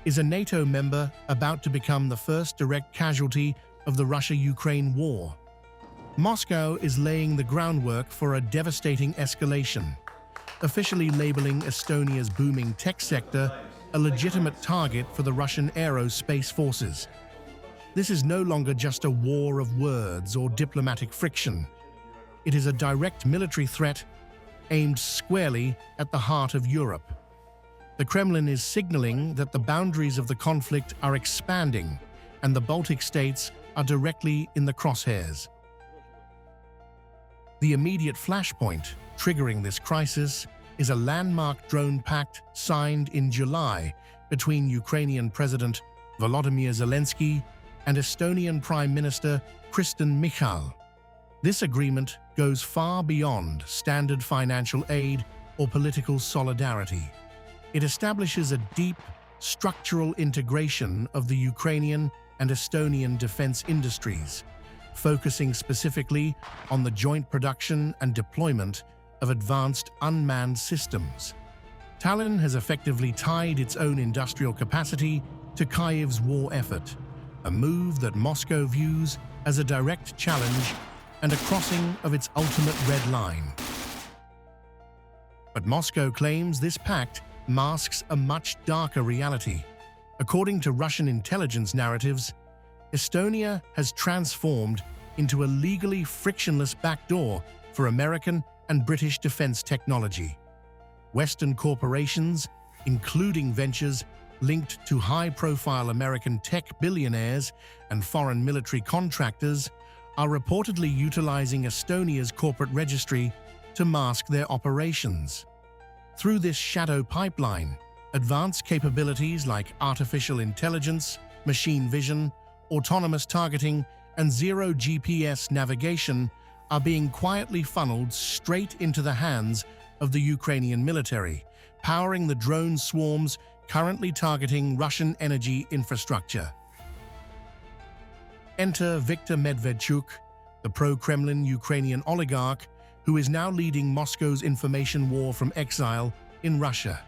Is a NATO member about to become the first direct casualty of the Russia-Ukraine war? Moscow is laying the groundwork for a devastating escalation, officially labeling Estonia's booming tech sector a legitimate target for the Russian aerospace forces. This is no longer just a war of words or diplomatic friction. It is a direct military threat aimed squarely at the heart of Europe. The Kremlin is signaling that the boundaries of the conflict are expanding and the Baltic states are directly in the crosshairs. The immediate flashpoint triggering this crisis is a landmark drone pact signed in July between Ukrainian President Volodymyr Zelensky and Estonian Prime Minister Kristen Michal. This agreement goes far beyond standard financial aid or political solidarity. It establishes a deep, structural integration of the Ukrainian and Estonian defense industries, focusing specifically on the joint production and deployment of advanced unmanned systems. Tallinn has effectively tied its own industrial capacity to Kyiv's war effort, a move that Moscow views as a direct challenge and a crossing of its ultimate red line. But Moscow claims this pact masks a much darker reality. According to Russian intelligence narratives, Estonia has transformed into a legally frictionless backdoor for American and British defense technology. Western corporations, including ventures linked to high-profile American tech billionaires and foreign military contractors, are reportedly utilizing Estonia's corporate registry to mask their operations. Through this shadow pipeline, advanced capabilities like artificial intelligence, machine vision, autonomous targeting, and zero GPS navigation are being quietly funneled straight into the hands of the Ukrainian military, powering the drone swarms currently targeting Russian energy infrastructure. Enter Viktor Medvedchuk, the pro-Kremlin Ukrainian oligarch who is now leading Moscow's information war from exile in Russia.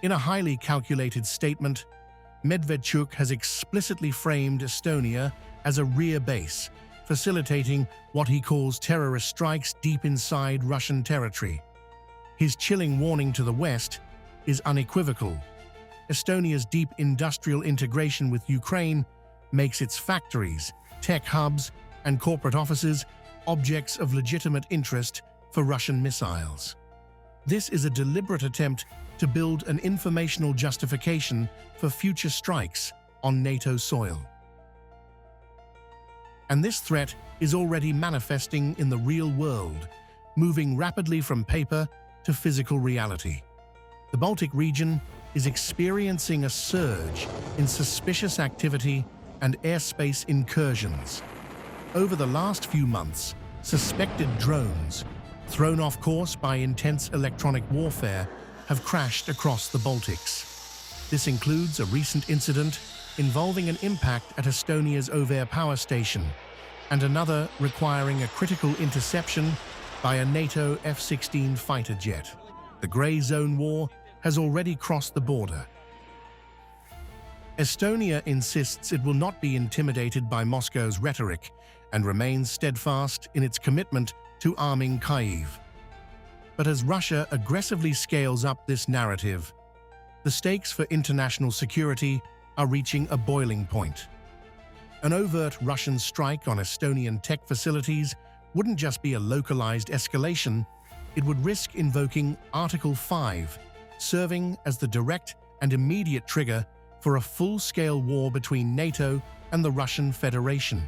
In a highly calculated statement, Medvedchuk has explicitly framed Estonia as a rear base, facilitating what he calls terrorist strikes deep inside Russian territory. His chilling warning to the West is unequivocal. Estonia's deep industrial integration with Ukraine makes its factories, tech hubs, and corporate offices objects of legitimate interest for Russian missiles. This is a deliberate attempt to build an informational justification for future strikes on NATO soil. And this threat is already manifesting in the real world, moving rapidly from paper to physical reality. The Baltic region is experiencing a surge in suspicious activity and airspace incursions. Over the last few months, suspected drones, thrown off course by intense electronic warfare, have crashed across the Baltics. This includes a recent incident involving an impact at Estonia's Auvere power station, and another requiring a critical interception by a NATO F-16 fighter jet. The Grey Zone war has already crossed the border. Estonia insists it will not be intimidated by Moscow's rhetoric and remains steadfast in its commitment to arming Kyiv. But as Russia aggressively scales up this narrative, the stakes for international security are reaching a boiling point. An overt Russian strike on Estonian tech facilities wouldn't just be a localized escalation, it would risk invoking Article 5, serving as the direct and immediate trigger for a full-scale war between NATO and the Russian Federation.